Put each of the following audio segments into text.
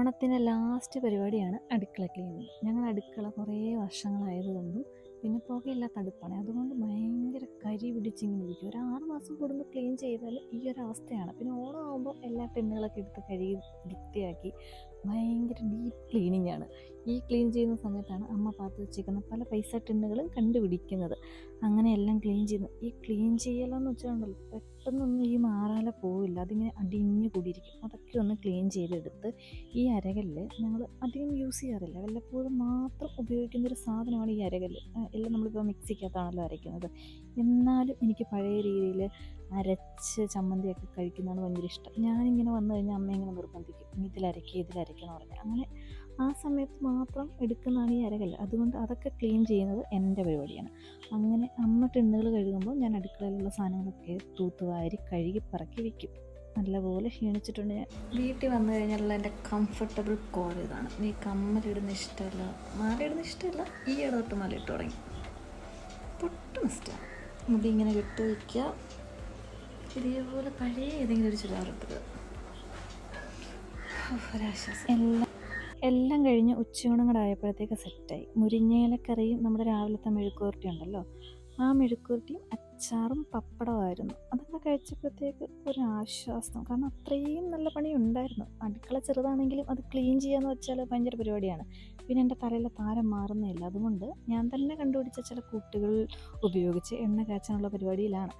ഓണത്തിന് ലാസ്റ്റ് പരിപാടിയാണ് അടുക്കള ക്ലീനിങ്. ഞങ്ങൾ അടുക്കള കുറേ വർഷങ്ങളായതുകൊണ്ടും പിന്നെ പുകയില്ലാത്ത അടുപ്പാണ്, അതുകൊണ്ട് ഭയങ്കര കരി പിടിച്ചിങ്ങനെ ഇരിക്കും. ഒരു 6 മാസം കൂടുമ്പോൾ ക്ലീൻ ചെയ്താൽ ഈ ഒരു അവസ്ഥയാണ്. പിന്നെ ഓണം ആകുമ്പോൾ എല്ലാ ടിന്നുകളൊക്കെ എടുത്ത് കഴുകി വൃത്തിയാക്കി ഭയങ്കര ഡീപ്പ് ക്ലീനിങ് ആണ്. ഈ ക്ലീൻ ചെയ്യുന്ന സമയത്താണ് അമ്മ പാത്ത് വെച്ചിരിക്കുന്ന പല പൈസ ടിന്നുകളും കണ്ടുപിടിക്കുന്നത്. അങ്ങനെ എല്ലാം ക്ലീൻ ചെയ്യുന്നു. ഈ ക്ലീൻ ചെയ്യലെന്ന് വെച്ചാൽ പെട്ടെന്നൊന്നും ഈ മാറാല പോവില്ല, അതിങ്ങനെ അടിഞ്ഞു കൂടിയിരിക്കും. അതൊക്കെ ഒന്ന് ക്ലീൻ ചെയ്തെടുത്ത് ഈ അരകല്ല് ഞങ്ങൾ അധികം യൂസ് ചെയ്യാറില്ല, വല്ലപ്പോഴും മാത്രം ഉപയോഗിക്കുന്നൊരു സാധനമാണ് ഈ അരകല്ല്. എല്ലാം നമ്മളിപ്പോൾ മിക്സിക്കകത്താണല്ലോ അരയ്ക്കുന്നത്. എന്നാലും എനിക്ക് പഴയ രീതിയിൽ അരച്ച് ചമ്മന്തിയൊക്കെ കഴിക്കുന്നതാണ് ഭയങ്കര ഇഷ്ടം. ഞാനിങ്ങനെ വന്നു കഴിഞ്ഞാൽ അമ്മ ഇങ്ങനെ നിർബന്ധിക്കും, ഇതിലരയ്ക്കണം പറഞ്ഞ്. അങ്ങനെ ആ സമയത്ത് മാത്രം എടുക്കുന്നതാണ് ഈ അരകല്ല്. അതുകൊണ്ട് അതൊക്കെ ക്ലീൻ ചെയ്യുന്നത് എൻ്റെ പരിപാടിയാണ്. അങ്ങനെ അമ്മ ടിന്നുകൾ കഴുകുമ്പോൾ ഞാൻ അടുക്കളയിലുള്ള സാധനങ്ങളൊക്കെ തൂത്തുവാരി കഴുകി പറക്കി വയ്ക്കും. നല്ലപോലെ ക്ഷീണിച്ചിട്ടുണ്ട് ഞാൻ. വീട്ടിൽ വന്നു കഴിഞ്ഞാലുള്ള എൻ്റെ കംഫർട്ടബിൾ കോൾ ഇതാണ്. നീ കമ്മലിടുന്ന ഇഷ്ടമല്ല, മാലയിടുന്ന ഇഷ്ടമല്ല, ഈ ഇടതൊട്ട് മാല ഇട്ട് തുടങ്ങി. പൊട്ടും ഇഷ്ടമാണ്. മുടി ഇങ്ങനെ വിട്ട് വയ്ക്കുക, ഇതേപോലെ പഴയ ഏതെങ്കിലും ഒരു ചുരിദാറിട്ടത്. ഒരാശ്വാസം. എല്ലാം കഴിഞ്ഞ് ഉച്ചയൂണും കൂടെ ആയപ്പോഴത്തേക്ക് സെറ്റായി. മുരിങ്ങയിലക്കറിയും നമ്മുടെ രാവിലത്തെ മെഴുക്കുവരട്ടി ഉണ്ടല്ലോ, ആ മെഴുക്കുവരട്ടിയും അച്ചാറും പപ്പടമായിരുന്നു. അതൊക്കെ കഴിച്ചപ്പോഴത്തേക്ക് ഒരാശ്വാസം. കാരണം അത്രയും നല്ല പണി ഉണ്ടായിരുന്നു. അടുക്കള ചെറുതാണെങ്കിലും അത് ക്ലീൻ ചെയ്യാന്ന് വെച്ചാൽ ഭയങ്കര പരിപാടിയാണ്. പിന്നെ എൻ്റെ തലയിലെ താരം മാറുന്നില്ല, അതുകൊണ്ട് ഞാൻ തന്നെ കണ്ടുപിടിച്ച ചില കൂട്ടുകൾ ഉപയോഗിച്ച് എണ്ണ കാച്ചാനുള്ള പരിപാടിയിലാണ്.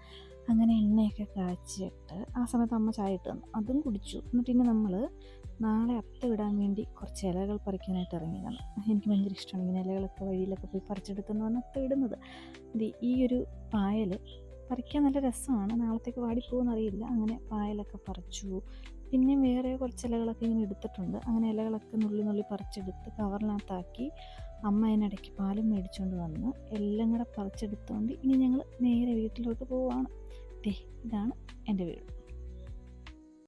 അങ്ങനെ എണ്ണയൊക്കെ കാച്ചിട്ട് ആ സമയത്ത് അമ്മ ചായ ഇട്ട് തന്നു, അതും കുടിച്ചു. എന്നിട്ട് ഇനി നമ്മൾ നാളെ അത്തം ഇടാൻ വേണ്ടി കുറച്ച് ഇലകൾ പറിക്കാനായിട്ട് ഇറങ്ങിയതാണ്. എനിക്ക് ഭയങ്കര ഇഷ്ടമാണ് ഇങ്ങനെ ഇലകളൊക്കെ വഴിയിലൊക്കെ പോയി പറിച്ചെടുത്തെന്ന് പറഞ്ഞാൽ അത്തം ഇടുന്നത്. ഈ ഒരു പായൽ പറിക്കാൻ നല്ല രസമാണ്, നാളത്തേക്ക് വാടിപ്പോകുമെന്നറിയില്ല. അങ്ങനെ പായലൊക്കെ പറിച്ചു. പിന്നെ വേറെ കുറച്ച് ഇലകളൊക്കെ ഇങ്ങനെ എടുത്തിട്ടുണ്ട്. അങ്ങനെ ഇലകളൊക്കെ നുള്ളി പറിച്ചെടുത്ത് കവറിനകത്താക്കി അമ്മ അതിനിടയ്ക്ക് പാലും മേടിച്ചുകൊണ്ട് വന്ന് എല്ലാം കൂടെ പറിച്ചെടുത്തുകൊണ്ട് ഇനി ഞങ്ങൾ നേരെ വീട്ടിലോട്ട് പോവുകയാണ്. ഇതാണ് എൻ്റെ വീട്.